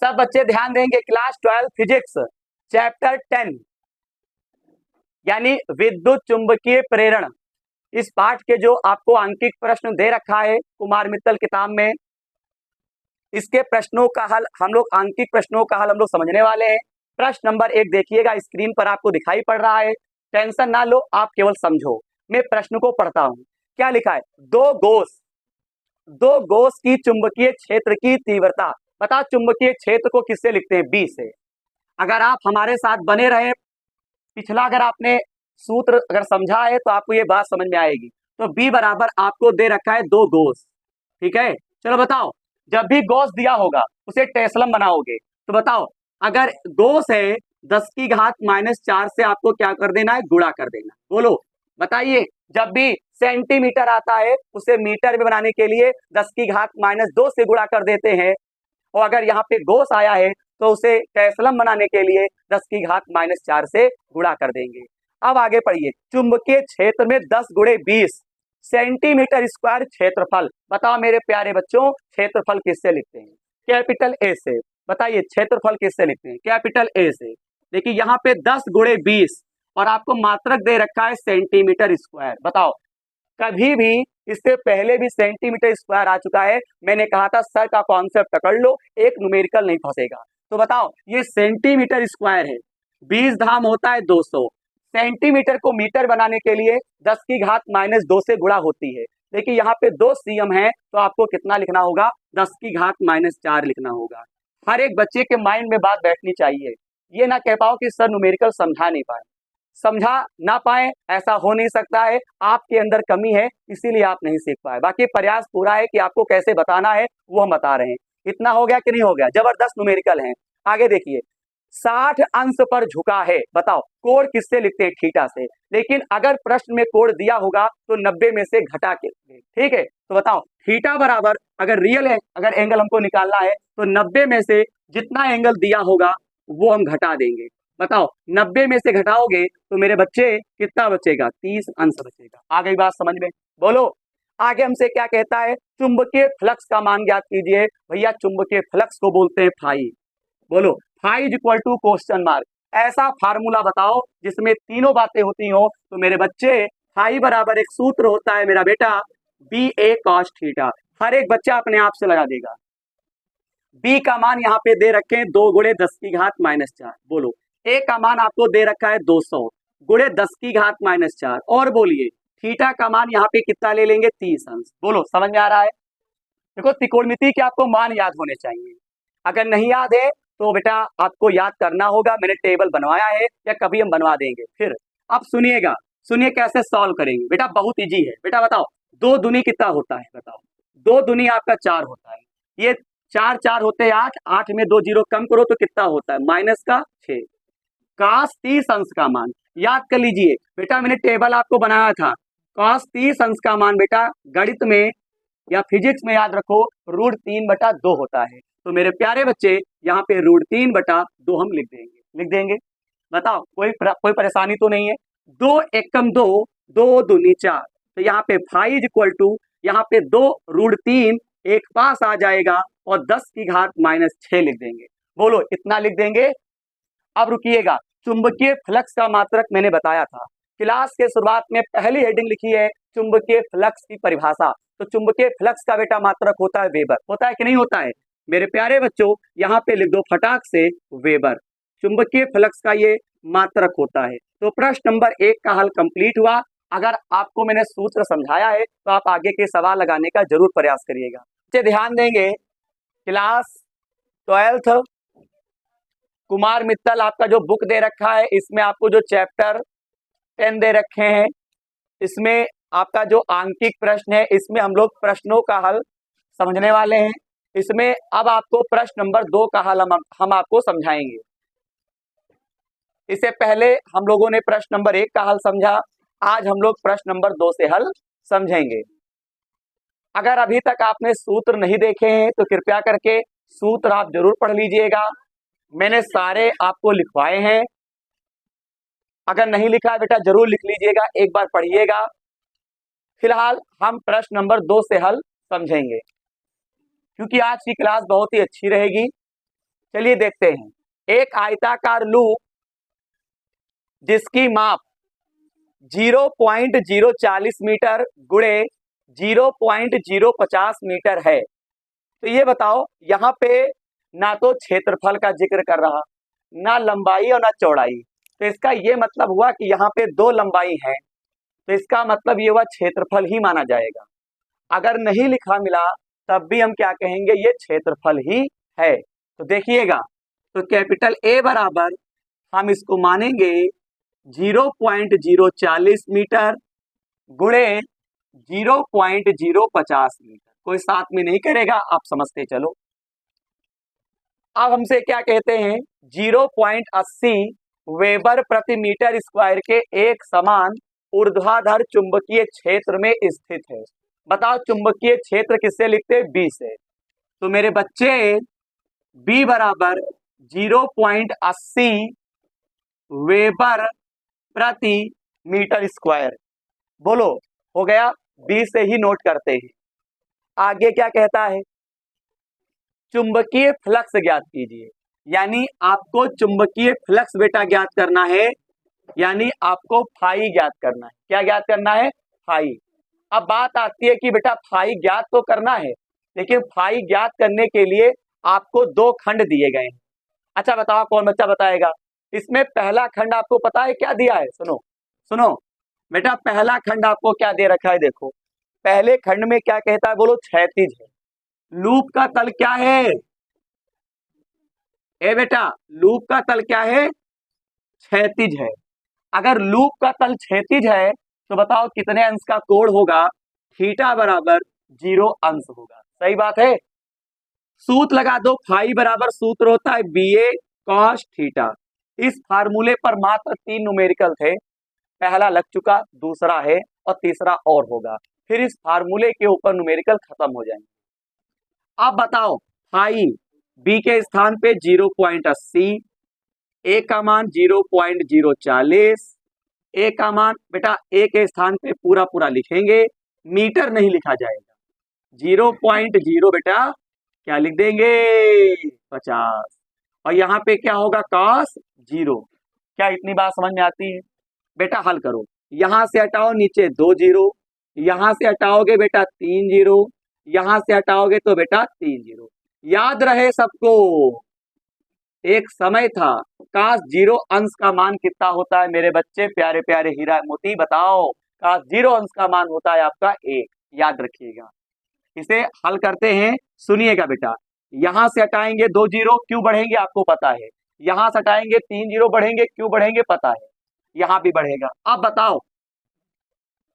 सब बच्चे ध्यान देंगे, क्लास 12 फिजिक्स चैप्टर 10 यानी विद्युत चुंबकीय प्रेरण, इस पाठ के जो आपको आंकिक प्रश्न दे रखा है कुमार मित्तल किताब में, इसके प्रश्नों का हल हम लोग, आंकिक प्रश्नों का हल हम लोग समझने वाले हैं। प्रश्न नंबर 1 देखिएगा, स्क्रीन पर आपको दिखाई पड़ रहा है, टेंशन ना लो, आप केवल समझो। मैं प्रश्न को पढ़ता हूं। क्या लिखा है? दो गोस की चुंबकीय क्षेत्र की तीव्रता। बता चुंबकीय क्षेत्र को किससे लिखते हैं? बी से। अगर आप हमारे साथ बने रहे, पिछला अगर आपने सूत्र अगर समझा है तो आपको ये बात समझ में आएगी। तो बी बराबर आपको दे रखा है 2 गोस, ठीक है। चलो बताओ, जब भी गोस दिया होगा उसे टेस्लम बनाओगे। तो बताओ, अगर गोस है 10 की घात -4 से आपको क्या कर देना है? गुणा कर देना। बोलो बताइए, जब भी सेंटीमीटर आता है उसे मीटर में बनाने के लिए 10 की घात -2 से गुणा कर देते हैं, और अगर यहाँ पे गोस आया है तो उसे टेस्लम बनाने के लिए 10 की घात -4 से गुणा कर देंगे। अब आगे पढ़िए, चुंबकीय क्षेत्र में 10 × 20 सेंटीमीटर स्क्वायर क्षेत्रफल। बताओ मेरे प्यारे बच्चों, क्षेत्रफल किससे लिखते हैं? कैपिटल ए से। बताइए क्षेत्रफल किससे लिखते हैं? कैपिटल ए से। देखिए यहाँ पे 10 × 20 और आपको मात्रक दे रखा है सेंटीमीटर स्क्वायर। बताओ, कभी भी इससे पहले भी सेंटीमीटर स्क्वायर आ चुका है, मैंने कहा था सर का कॉन्सेप्ट पकड़ लो, एक न्यूमेरिकल नहीं फंसेगा। तो बताओ, ये सेंटीमीटर स्क्वायर है, 20 धाम होता है 200, सेंटीमीटर को मीटर बनाने के लिए 10 की घात -2 से गुणा होती है। देखिए यहाँ पे 2 सीएम है, तो आपको कितना लिखना होगा? 10 की घात -4 लिखना होगा। हर एक बच्चे के माइंड में बात बैठनी चाहिए, ये ना कह पाओ कि सर न्यूमेरिकल समझा नहीं पाए। समझा ना पाए ऐसा हो नहीं सकता है, आपके अंदर कमी है इसीलिए आप नहीं सीख पाए। बाकी प्रयास पूरा है कि आपको कैसे बताना है वो हम बता रहे हैं। इतना हो गया कि नहीं हो गया? जबरदस्त न्यूमेरिकल है। आगे देखिए, 60 अंश पर झुका है। बताओ कोण किससे लिखते हैं? थीटा से। लेकिन अगर प्रश्न में कोण दिया होगा तो 90 में से घटा के, ठीक है। तो बताओ थीटा बराबर, अगर रियल है, अगर एंगल हमको निकालना है तो 90 में से जितना एंगल दिया होगा वो हम घटा देंगे। बताओ 90 में से घटाओगे तो मेरे बच्चे कितना बचेगा? 30 अंश बचेगा। आ गई बात समझ में? बोलो आगे हमसे क्या कहता है? चुंबकीय फ्लक्स का मान ज्ञात कीजिए। भैया चुंबकीय फ्लक्स को बोलते हैं फाई। बोलो phi is equal to question mark. ऐसा फार्मूला बताओ जिसमें तीनों बातें होती हो। तो मेरे बच्चे फाई बराबर एक सूत्र होता है मेरा बेटा, बी ए कॉस थीटा। हर एक बच्चा अपने आप से लगा देगा। बी का मान यहाँ पे दे रखे हैं 2 × 10 की घात -4। बोलो ए का मान आपको दे रखा है 200 × 10 की घात -4। और बोलिए थीटा का मान यहाँ पे कितना ले लेंगे? 30 अंश। बोलो समझ में आ रहा है? देखो त्रिकोणमिति के आपको मान याद होने चाहिए। अगर नहीं याद है तो बेटा आपको याद करना होगा। मैंने टेबल बनवाया है या कभी हम बनवा देंगे। फिर अब सुनिएगा, सुनिए कैसे सॉल्व करेंगे। बेटा बहुत इजी है। बेटा बताओ 2 दूनी कितना होता है? बताओ 2 दूनी आपका 4 होता है। ये 4 4 होते हैं 8, 8 में 2 जीरो कम करो तो कितना होता है? -6। cos 30 अंश का मान याद कर लीजिए बेटा, मैंने टेबल आपको बनाया था। cos 30 अंश का मान बेटा गणित में या फिजिक्स में याद रखो, √3/2 होता है। तो मेरे प्यारे बच्चे यहाँ पे √3/2 हम लिख देंगे। बताओ कोई परेशानी तो नहीं है? 2 एकम 2, 2 दूनी 4। तो यहाँ पे फाई इज इक्वल टू, यहाँ पे 2 √3 एक पास आ जाएगा और 10 की घात -6 लिख देंगे। बोलो इतना लिख देंगे। अब रुकिएगा, चुंबकीय फ्लक्स का मात्रक मैंने बताया था क्लास के शुरुआत में। पहली हेडिंग लिखी है चुंबकीय फ्लक्स की परिभाषा। तो चुंबकीय फ्लक्स का बेटा मात्रक होता है वेबर। होता है कि नहीं होता है? मेरे प्यारे बच्चों यहाँ पे लिख दो फटाक से वेबर। चुंबकीय फ्लक्स का ये मात्रक होता है। तो प्रश्न नंबर 1 का हल कंप्लीट हुआ। अगर आपको मैंने सूत्र समझाया है तो आप आगे के सवाल लगाने का जरूर प्रयास करिएगा। ध्यान देंगे, क्लास 12 कुमार मित्तल आपका जो बुक दे रखा है, इसमें आपको जो चैप्टर 10 दे रखे हैं, इसमें आपका जो आंकिक प्रश्न है, इसमें हम लोग प्रश्नों का हल समझने वाले हैं। इसमें अब आपको प्रश्न नंबर 2 का हल हम आपको समझाएंगे। इससे पहले हम लोगों ने प्रश्न नंबर 1 का हल समझा, आज हम लोग प्रश्न नंबर 2 से हल समझेंगे। अगर अभी तक आपने सूत्र नहीं देखे हैं तो कृपया करके सूत्र आप जरूर पढ़ लीजिएगा। मैंने सारे आपको लिखवाए हैं। अगर नहीं लिखा है बेटा जरूर लिख लीजिएगा, एक बार पढ़िएगा। फिलहाल हम प्रश्न नंबर 2 से हल समझेंगे क्योंकि आज की क्लास बहुत ही अच्छी रहेगी। चलिए देखते हैं। एक आयताकार लूप जिसकी माप 0.040 मीटर गुणे 0.050 मीटर है, तो ये बताओ यहाँ पे ना तो क्षेत्रफल का जिक्र कर रहा, ना लंबाई और ना चौड़ाई, तो इसका ये मतलब हुआ कि यहाँ पे दो लंबाई है, तो इसका मतलब ये हुआ क्षेत्रफल ही माना जाएगा। अगर नहीं लिखा मिला तब भी हम क्या कहेंगे, ये क्षेत्रफल ही है। तो देखिएगा, तो कैपिटल ए बराबर हम इसको मानेंगे 0.040 मीटर गुणे 0.050 मीटर, कोई साथ में नहीं करेगा, आप समझते चलो। अब हमसे क्या कहते हैं, 0.80 वेबर प्रति मीटर स्क्वायर के एक समान ऊर्ध्वाधर चुंबकीय क्षेत्र में स्थित है। बताओ चुंबकीय क्षेत्र किससे लिखते हैं, बी से। तो मेरे बच्चे बी बराबर 0.80 वेबर प्रति मीटर स्क्वायर, बोलो हो गया, बी से ही नोट करते हैं। आगे क्या कहता है, चुंबकीय फ्लक्स ज्ञात कीजिए, यानी आपको चुंबकीय फ्लक्स बेटा ज्ञात करना है, यानी आपको फाई ज्ञात करना है। क्या ज्ञात करना है, फाई। अब बात आती है कि बेटा फाई ज्ञात तो करना है, लेकिन फाई ज्ञात करने के लिए आपको दो खंड दिए गए हैं। अच्छा बताओ कौन बच्चा बताएगा। इसमें पहला खंड आपको पता है क्या दिया है, सुनो सुनो बेटा, पहला खंड आपको क्या दे रखा है, देखो पहले खंड में क्या कहता है, बोलो क्षैतिज है। लूप का तल क्या है, ए बेटा लूप का तल क्या है, क्षैतिज है। अगर लूप का तल क्षैतिज है तो बताओ कितने अंश का कोण होगा, थीटा बराबर 0 अंश होगा। सही बात है। सूत्र लगा दो, फाई बराबर सूत्र होता है BA cos थीटा। इस फार्मूले पर मात्र 3 न्यूमेरिकल थे, पहला लग चुका, दूसरा है और तीसरा और होगा, फिर इस फार्मूले के ऊपर न्यूमेरिकल खत्म हो जाएंगे। अब बताओ फाई बी के स्थान पे 0.80, ए का मान 0.040, ए का मान बेटा ए के स्थान पे पूरा पूरा लिखेंगे, मीटर नहीं लिखा जाएगा। 0.0 बेटा क्या लिख देंगे, 50, और यहाँ पे क्या होगा cos 0। क्या इतनी बात समझ में आती है बेटा, हल करो। यहां से हटाओ नीचे 2 जीरो, यहां से हटाओगे बेटा 3 जीरो, यहां से हटाओगे तो बेटा 3 जीरो। याद रहे सबको, एक समय था काश 0 अंश का मान कितना होता है मेरे बच्चे, प्यारे प्यारे हीरा मोती, बताओ काश 0 अंश का मान होता है आपका 1। याद रखिएगा, इसे हल करते हैं, सुनिएगा बेटा। यहां से हटाएंगे 2 जीरो, क्यों बढ़ेंगे आपको पता है, यहां से हटाएंगे 3 जीरो बढ़ेंगे, क्यों बढ़ेंगे पता है, यहां भी बढ़ेगा। अब बताओ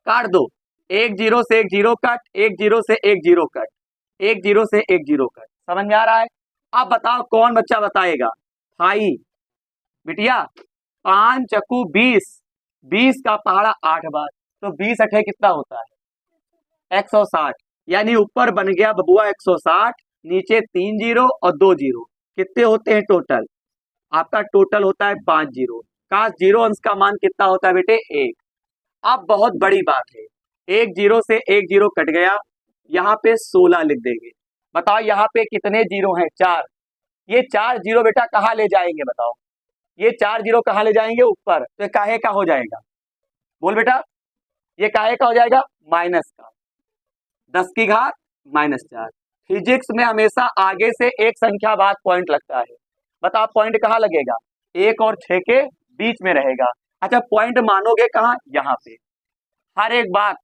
काट दो, 1 जीरो से 1 जीरो कट, 1 जीरो से 1 जीरो कट, 1 जीरो से 1 जीरो कट, समझ में आ रहा है। अब बताओ कौन बच्चा बताएगा, फाई बिटिया 5 चक्कू 20, 20 का पहाड़ा 8 बार, तो 20 अठे कितना होता है 160, यानी ऊपर बन गया बबुआ 160, नीचे 3 जीरो और 2 जीरो, कितने होते हैं टोटल, आपका टोटल होता है 5 जीरो। काश 0 अंश का मान कितना होता है बेटे 1। अब बहुत बड़ी बात है, 1 जीरो से 1 जीरो कट गया, यहाँ पे 16 लिख देंगे। बताओ यहाँ पे कितने जीरो हैं, 4। ये 4 जीरो बेटा कहाँ ले जाएंगे, बताओ ये 4 जीरो कहाँ ले जाएंगे, ऊपर, तो काहे का हो जाएगा, बोल बेटा ये काहे का हो जाएगा, माइनस का, 10 की घात -4। फिजिक्स में हमेशा आगे से एक संख्या बाद पॉइंट लगता है। बताओ पॉइंट कहाँ लगेगा, 1 और 6 के बीच में रहेगा। अच्छा पॉइंट मानोगे कहाँ, यहाँ पे। हर एक बात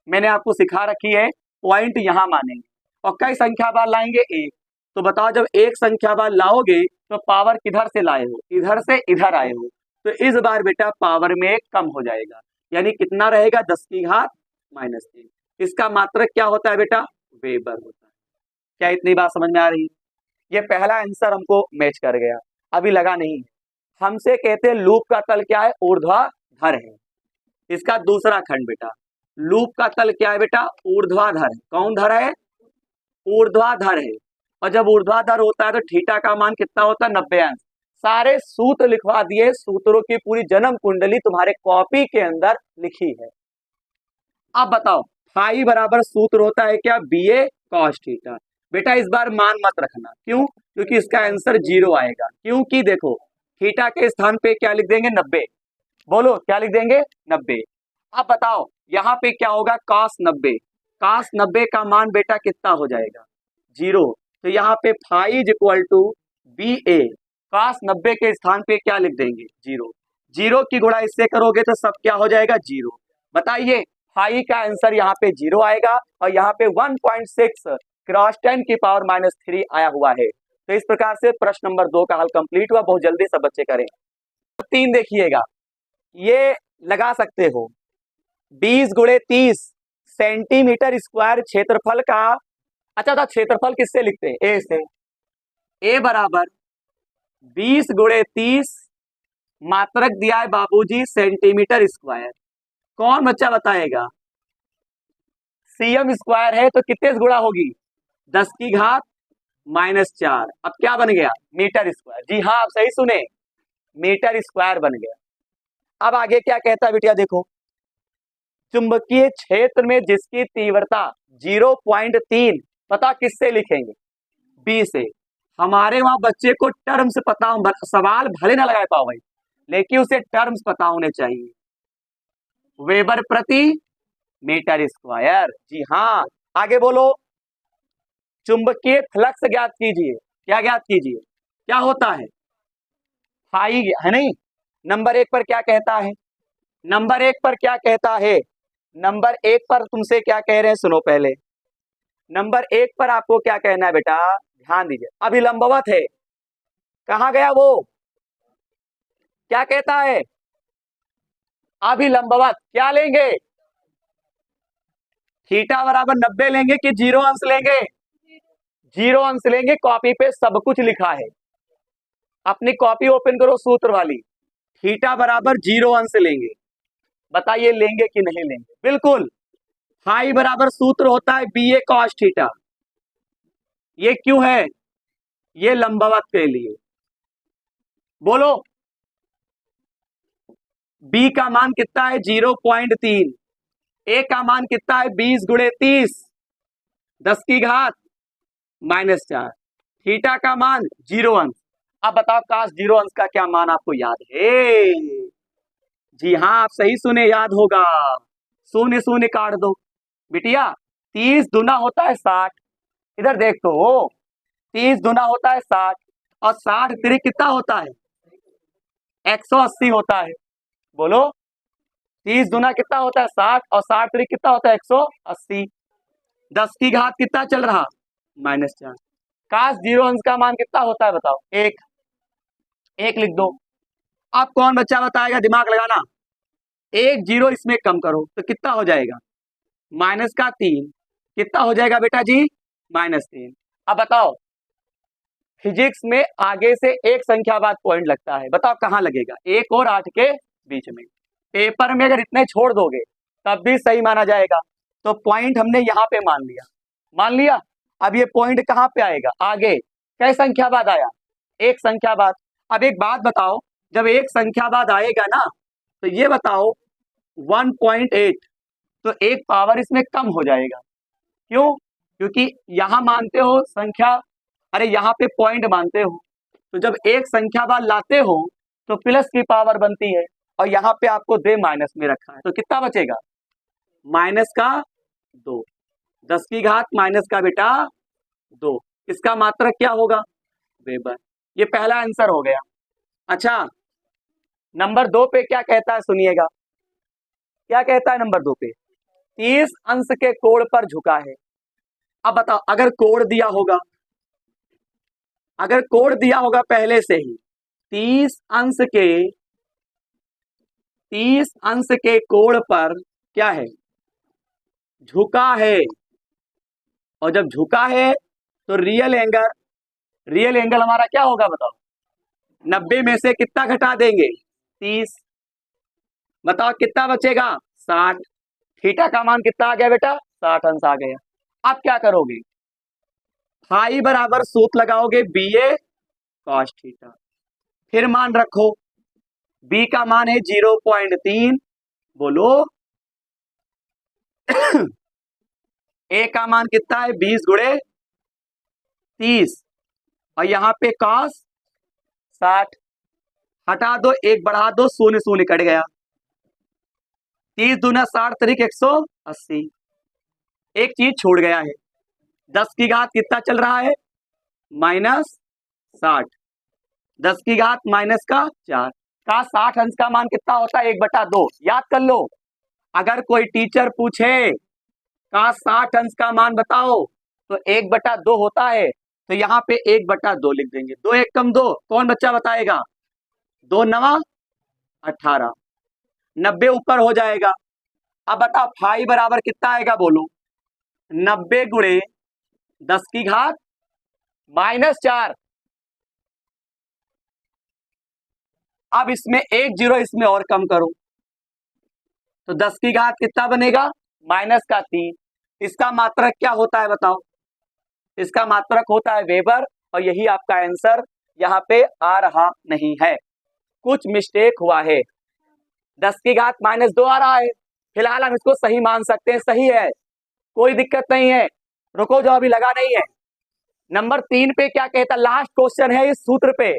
मैंने आपको सिखा रखी है, पॉइंट यहाँ मानेंगे, और कई संख्या बार लाएंगे 1। तो बताओ जब एक संख्या बार लाओगे तो पावर किधर से लाए हो, इधर से इधर आए हो, तो इस बार बेटा पावर में कम हो जाएगा, यानी कितना रहेगा 10 की घात -3। इसका मात्रक क्या होता है बेटा, वेबर होता है। क्या इतनी बात समझ में आ रही है। ये पहला आंसर हमको मैच कर गया, अभी लगा नहीं है। हमसे कहते हैं लूप का तल क्या है, ऊर्ध्वाधर है। इसका दूसरा खंड बेटा, लूप का तल क्या है बेटा, ऊर्ध्वाधर है। कौन धर है, ऊर्ध्वाधर है, और जब ऊर्ध्वाधर होता है तो थीटा का मान कितना होता है, 90 अंश। सारे सूत्र लिखवा दिए, सूत्रों की पूरी जन्म कुंडली तुम्हारे कॉपी के अंदर लिखी है। अब बताओ फाई बराबर सूत्र होता है क्या, BA cos थीटा। बेटा इस बार मान मत रखना, क्यों? क्योंकि इसका आंसर 0 आएगा, क्योंकि देखो थीटा के स्थान पे क्या लिख देंगे 90। बोलो क्या लिख देंगे 90। अब बताओ यहाँ पे क्या होगा cos 90। cos 90 का मान बेटा कितना हो जाएगा 0। तो यहाँ पे phi is equal to B A, cos 90 के स्थान पे क्या लिख देंगे 0। 0 की गुणा इससे करोगे तो सब क्या हो जाएगा 0। बताइए फाई का आंसर यहाँ पे 0 आएगा और यहाँ पे 1.6 क्रॉस 10 की पावर -3 आया हुआ है। तो इस प्रकार से प्रश्न नंबर 2 का हल कंप्लीट हुआ। बहुत जल्दी सब बच्चे करें। 3 देखिएगा, ये लगा सकते हो 20 गुणे 30 सेंटीमीटर स्क्वायर क्षेत्रफल का। अच्छा था क्षेत्रफल किससे लिखते हैं ए से। ए बराबर 20 गुणे 30 मात्रक दिया है बाबूजी सेंटीमीटर स्क्वायर। कौन बच्चा बताएगा? सीएम स्क्वायर है तो कितने से गुणा होगी 10 की घात -4। अब क्या बन गया मीटर स्क्वायर। जी हाँ आप सही सुने, मीटर स्क्वायर बन गया। अब आगे क्या कहता है बेटिया देखो, चुंबकीय क्षेत्र में जिसकी तीव्रता 0.3 पता किससे लिखेंगे बी से। हमारे वहां बच्चे को टर्म्स पता हो, सवाल भले ना लगा पाओ भाई, लेकिन उसे टर्म्स पता होने चाहिए। वेबर प्रति मीटर स्क्वायर। जी हाँ आगे बोलो, चुंबकीय फ्लक्स ज्ञात कीजिए। क्या ज्ञात कीजिए? क्या होता है फाई है नहीं। नंबर 1 पर क्या कहता है? नंबर 1 पर क्या कहता है? नंबर 1 पर तुमसे क्या कह रहे हैं सुनो पहले। नंबर 1 पर आपको क्या कहना है बेटा, ध्यान दीजिए। अभिलंबवत है, कहां गया वो? क्या कहता है? अभिलंबवत। क्या लेंगे? थीटा बराबर 90 लेंगे कि 0 अंश लेंगे? 0 अंश लेंगे। कॉपी पे सब कुछ लिखा है, अपनी कॉपी ओपन करो सूत्र वाली। थीटा बराबर 0 अंश लेंगे। बताइए लेंगे कि नहीं लेंगे? बिल्कुल। फाई बराबर सूत्र होता है बी ए कॉस थीटा। ये क्यों है? ये लंबवत के लिए। बोलो बी का मान कितना है 0.3। ए का मान कितना है 20 गुणे 30 10 की घात -4। थीटा का मान 0 अंश। अब बताओ काश 0 अंश का क्या मान आपको याद है? जी हाँ आप सही सुने, याद होगा। शून्य शून्य काट दो बिटिया। 30 दूना होता है 60। इधर देख तो 30 दूना होता है 60 और 60 तिरिक कितना होता है 180 होता है। बोलो 30 दूना कितना होता है 60 और 60 तिरिक कितना होता है 180। 10 की घात कितना चल रहा -4। काश 0 अंश का मान कितना होता है बताओ? 1 लिख दो। अब कौन बच्चा बताएगा? दिमाग लगाना। 1 0 इसमें कम करो तो कितना हो जाएगा -3। कितना हो जाएगा बेटा जी -3। अब बताओ फिजिक्स में आगे से एक संख्या बाद पॉइंट लगता है, बताओ कहां लगेगा? 1 और 8 के बीच में। पेपर में अगर इतने छोड़ दोगे तब भी सही माना जाएगा। तो पॉइंट हमने यहाँ पे मान लिया, मान लिया। अब ये पॉइंट कहाँ पे आएगा? आगे कई संख्या बाद आया? एक संख्या बाद। अब एक बात बताओ, जब एक संख्या बाद आएगा ना तो ये बताओ 1.8 तो एक पावर इसमें कम हो जाएगा। क्यों? क्योंकि यहां मानते हो संख्या, अरे यहाँ पे पॉइंट मानते हो, तो जब एक संख्या बाद लाते हो तो प्लस की पावर बनती है और यहाँ पे आपको दे माइनस में रखा है, तो कितना बचेगा -2। 10 की घात माइनस का बेटा 2। इसका मात्रक क्या होगा? वेबर। ये पहला आंसर हो गया। अच्छा नंबर 2 पे क्या कहता है सुनिएगा। क्या कहता है नंबर 2 पे? 30 अंश के कोण पर झुका है। अब बताओ अगर कोण दिया होगा, अगर कोण दिया होगा पहले से ही 30 अंश के 30 अंश के कोण पर क्या है झुका है, और जब झुका है तो रियल एंगल हमारा क्या होगा बताओ? 90 में से कितना घटा देंगे 30। बताओ कितना बचेगा 60। थीटा का मान कितना आ गया बेटा 60 अंश आ गया। अब क्या करोगे? फाई बराबर सूत्र लगाओगे बी ए कॉस थीटा। फिर मान रखो बी का मान है 0.3। बोलो ए का मान कितना है 20 गुणे 30 और यहाँ पे cos 60। हटा दो, एक बढ़ा दो, शून्य शून्य कट गया। 30 दूना 60 तरीक 180। एक चीज छूट गया है, 10 की घात कितना चल रहा है, -60। 10 की घात माइनस का 4 का 60 अंश का मान कितना होता है, 1/2। याद कर लो, अगर कोई टीचर पूछे का 60 अंश का मान बताओ तो 1/2 होता है, तो यहाँ पे 1/2 लिख देंगे। 2 एक कम 2, कौन बच्चा बताएगा, 2 नवा 18, 90 ऊपर हो जाएगा। अब बता फाई बराबर कितना आएगा, बोलो 90 गुणे 10 की घात -4। अब इसमें एक जीरो इसमें और कम करो तो 10 की घात कितना बनेगा, -3। इसका मात्रक क्या होता है बताओ, इसका मात्रक होता है वेबर, और यही आपका आंसर यहाँ पे आ रहा नहीं है, कुछ मिस्टेक हुआ है। 10 की घात -2 आ रहा है, फिलहाल हम इसको सही मान सकते हैं, सही है, कोई दिक्कत नहीं है। रुको, जो अभी लगा नहीं है। नंबर 3 पे क्या कहता, लास्ट क्वेश्चन है इस सूत्र पे।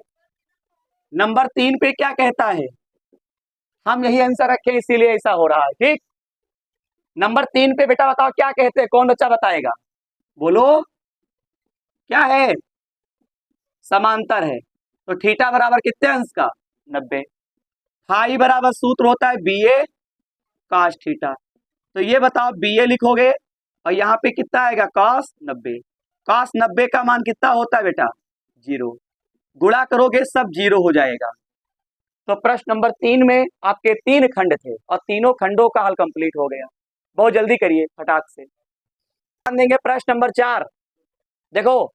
नंबर 3 पे क्या कहता है, हम यही आंसर रखें इसीलिए ऐसा हो रहा है, ठीक। नंबर 3 पे बेटा बताओ क्या कहते हैं, कौन बच्चा बताएगा, बोलो क्या है, समांतर है। तो थीटा बराबर कितने अंश का, 90। फाई बराबर सूत्र होता है BA cos थीटा। तो ये बताओ BA लिखोगे और यहाँ पे कितना आएगा, cos 90। cos 90 का मान कितना होता है बेटा, 0। गुणा करोगे सब 0 हो जाएगा। तो प्रश्न नंबर 3 में आपके 3 खंड थे और तीनों खंडों का हल कंप्लीट हो गया। बहुत जल्दी करिए फटाक से। ध्यान देंगे प्रश्न नंबर 4, देखो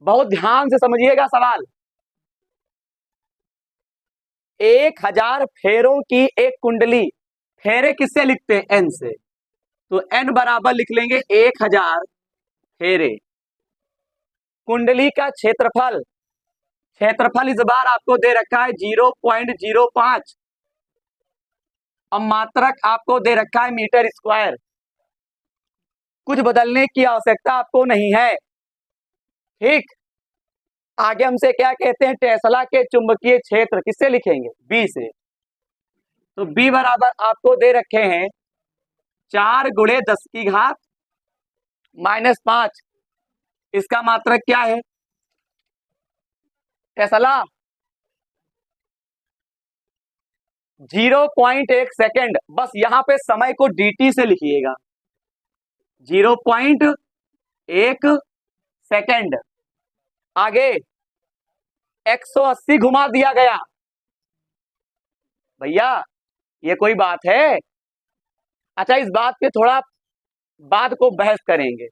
बहुत ध्यान से समझिएगा सवाल। 1000 फेरों की एक कुंडली, फेरे किससे लिखते हैं, N से, तो N बराबर लिख लेंगे 1000 फेरे। कुंडली का क्षेत्रफल, क्षेत्रफल इस बार आपको दे रखा है 0.05 और मात्रक आपको दे रखा है मीटर स्क्वायर। कुछ बदलने की आवश्यकता आपको नहीं है, ठीक। आगे हमसे क्या कहते हैं, टेस्ला के चुंबकीय क्षेत्र किससे लिखेंगे, B से। तो B बराबर आपको दे रखे हैं 4 गुणे 10 की घात -5। इसका मात्रक क्या है, टेस्ला 0.1 सेकेंड। बस यहां पे समय को dt से लिखिएगा, 0.1 सेकेंड। आगे 180 घुमा दिया गया, भैया ये कोई बात है। अच्छा, इस बात पे थोड़ा बाद को बहस करेंगे।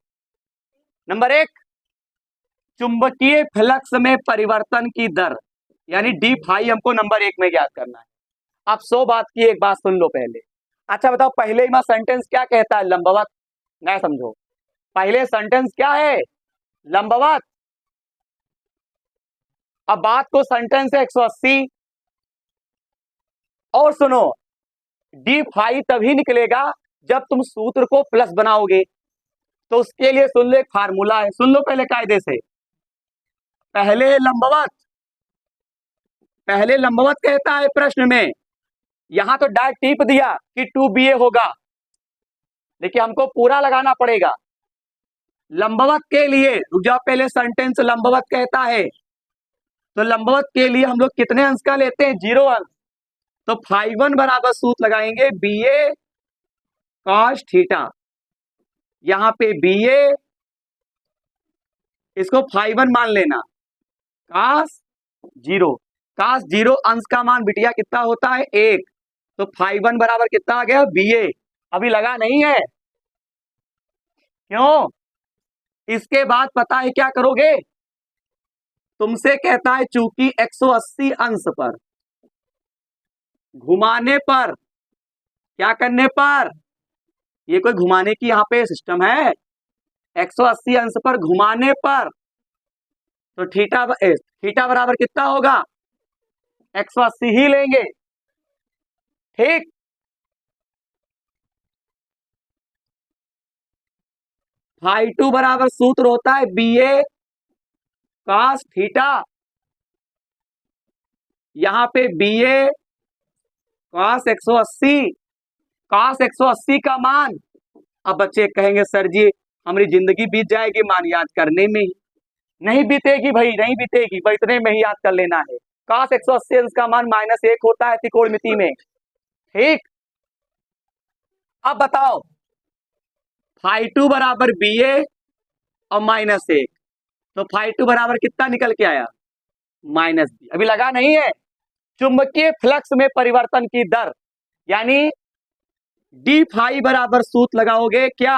नंबर 1, चुंबकीय फ्लक्स में परिवर्तन की दर यानी डी फाई हमको नंबर 1 में ज्ञात करना है। आप 100 बात की एक बात सुन लो पहले। अच्छा बताओ, पहले ही सेंटेंस क्या कहता है, लंबवत। नहीं समझो, पहले सेंटेंस क्या है, लंबवत। अब बात को सेंटेंस है 180। और सुनो, डी फाई तभी निकलेगा जब तुम सूत्र को प्लस बनाओगे। तो उसके लिए सुन लो, एक फार्मूला है, सुन लो पहले कायदे से। पहले लंबवत, पहले लंबवत कहता है प्रश्न में, यहां तो डायरेक्ट टिप दिया कि 2BA होगा, देखिए हमको पूरा लगाना पड़ेगा। लंबवत के लिए रुक जाओ, पहले सेंटेंस लंबवत कहता है, तो लंबवत के लिए हम लोग कितने अंश का लेते हैं, 0 अंश। तो φ1 बराबर सूत्र लगाएंगे BA cos थीटा। यहां पे BA, इसको φ1 मान लेना, cos 0। cos 0 अंश का मान बिटिया कितना होता है, 1। तो φ1 बराबर कितना आ गया, BA। अभी लगा नहीं है, क्यों, इसके बाद पता है क्या करोगे, तुमसे कहता है चूंकि 180 अंश पर घुमाने पर, क्या करने पर, ये कोई घुमाने की यहां पे सिस्टम है, 180 अंश पर घुमाने पर, तो थीटा बराबर कितना होगा, 180 ही लेंगे, ठीक। φ2 बराबर सूत्र होता है BA cos थीटा, यहां पे BA cos 180, cos 180 का मान। अब बच्चे कहेंगे सर जी हमारी जिंदगी बीत जाएगी मान याद करने में ही। नहीं बीतेगी भाई, नहीं बीतेगी, बस इतने में ही याद कर लेना है। cos 180 अंश का मान -1 होता है त्रिकोणमिति में, ठीक। अब बताओ φ2 बराबर BA और -1, तो φ2 बराबर कितना निकल के आया, -B। अभी लगा नहीं है। चुंबकीय फ्लक्स में परिवर्तन की दर, यानी डी फाई बराबर सूत्र लगाओगे क्या,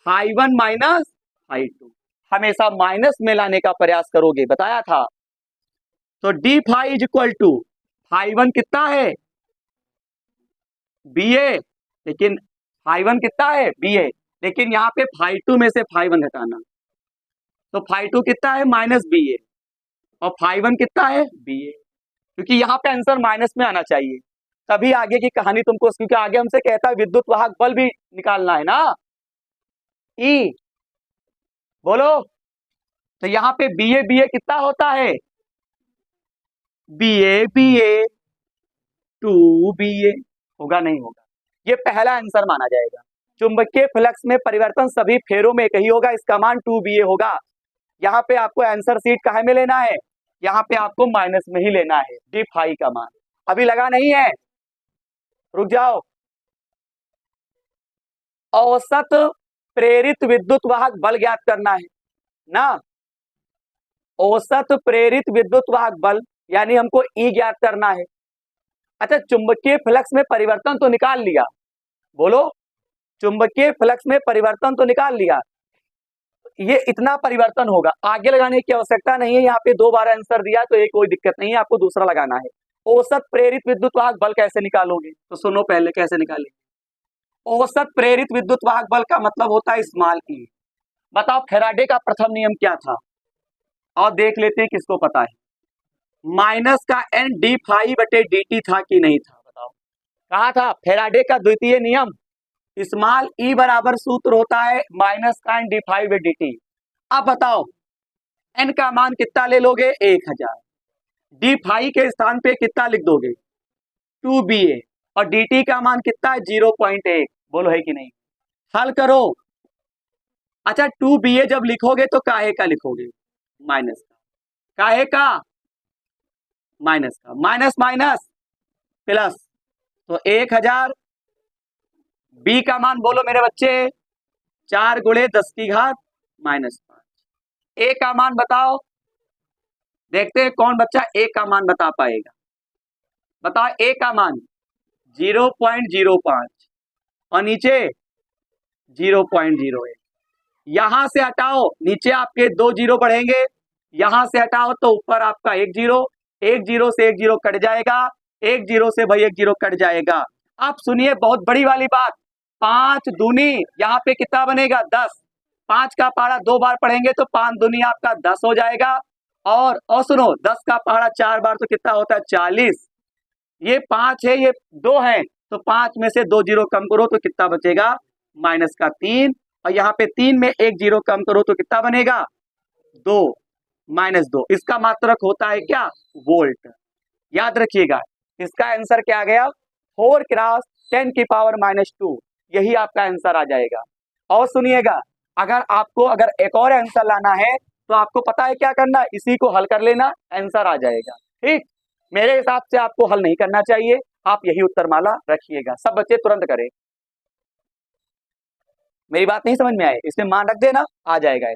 φ1 माइनस φ2, हमेशा माइनस में लाने का प्रयास करोगे, बताया था। तो D phi is equal to φ1 कितना है BA, लेकिन φ1 कितना है BA, लेकिन यहाँ पे φ2 में से φ1 घटाना, तो φ2 कितना है -BA और φ1 कितना है BA, क्योंकि यहाँ पे आंसर माइनस में आना चाहिए, तभी आगे की कहानी तुमको, क्योंकि आगे हमसे कहता है विद्युत वाहक बल भी निकालना है ना, ई बोलो। तो यहाँ पे BA कितना होता है, BA 2BA, होगा नहीं होगा, ये पहला आंसर माना जाएगा। चुंबकीय फ्लक्स में परिवर्तन सभी फेरों में एक ही होगा, इसका मान 2BA होगा। यहाँ पे आपको आंसर सीट कहाँ में लेना है, यहाँ पे आपको माइनस में ही लेना है डी फाई का मान। अभी लगा नहीं है, रुक जाओ। औसत प्रेरित विद्युत वाहक बल ज्ञात करना है ना, औसत प्रेरित विद्युत वाहक बल, यानी हमको ई ज्ञात करना है। अच्छा चुंबकीय फ्लक्स में परिवर्तन तो निकाल लिया, बोलो चुंबकीय फ्लक्स में परिवर्तन तो निकाल लिया, ये इतना परिवर्तन होगा, आगे लगाने की आवश्यकता नहीं है, यहाँ पे 2 बार आंसर दिया तो ये कोई दिक्कत नहीं है, आपको दूसरा लगाना है। औसत प्रेरित विद्युत वाहक बल कैसे निकालोगे, तो सुनो पहले कैसे निकालेंगे। औसत प्रेरित विद्युत वाहक बल का मतलब होता है स्मॉल ई। बताओ फैराडे का प्रथम नियम क्या था, और देख लेते हैं किसको पता है। माइनस का n डी फाई बटे dt था कि नहीं था, बताओ। कहा था फैराडे का द्वितीय नियम, स्मॉल ई बराबर सूत्र होता है माइनस का n डी फाई बटे dt। अब बताओ n का मान कितना ले लोगे, 1000, डी फाई के स्थान पे कितना लिख दोगे, 2BA, और dt का मान कितना है 0.1, बोलो है कि नहीं, हल करो। अच्छा 2BA जब लिखोगे तो काहे का लिखोगे, माइनस का, काहे का, माइनस का, माइनस माइनस प्लस, तो 1000, बी का मान बोलो मेरे बच्चे 4 गुणे 10 की घात -5, ए का मान बताओ, देखते हैं कौन बच्चा ए का मान बता पाएगा, बताओ ए का मान 0.05 और नीचे 0.01, यहां से हटाओ, नीचे आपके 2 जीरो बढ़ेंगे, यहां से हटाओ तो ऊपर आपका 1 जीरो, 1 जीरो से 1 जीरो कट जाएगा, 1 जीरो से भाई 1 जीरो कट जाएगा। अब सुनिए बहुत बड़ी वाली बात, 5 दूनी, यहाँ पे कितना बनेगा 10, 5 का पहाड़ा 2 बार पढ़ेंगे तो 5 दूनी आपका 10 हो जाएगा, और सुनो 10 का पहाड़ा 4 बार तो कितना होता है 40, ये 5 है ये 2 है, तो 5 में से 2 जीरो कम करो तो कितना बचेगा माइनस का 3, और यहाँ पे 3 में 1 जीरो कम करो तो कितना बनेगा 2, -2, इसका मात्रक होता है क्या, वोल्ट। याद रखिएगा इसका आंसर क्या आ गया, 4 क्रॉस 10 की पावर -2, यही आपका आंसर आ जाएगा। और सुनिएगा अगर एक और आंसर लाना है तो आपको पता है क्या करना, इसी को हल कर लेना, आंसर आ जाएगा, ठीक। मेरे हिसाब से आपको हल नहीं करना चाहिए, आप यही उत्तरमाला रखिएगा। सब बच्चे तुरंत करें, मेरी बात नहीं समझ में आए इसमें मान रख देना, आ जाएगा।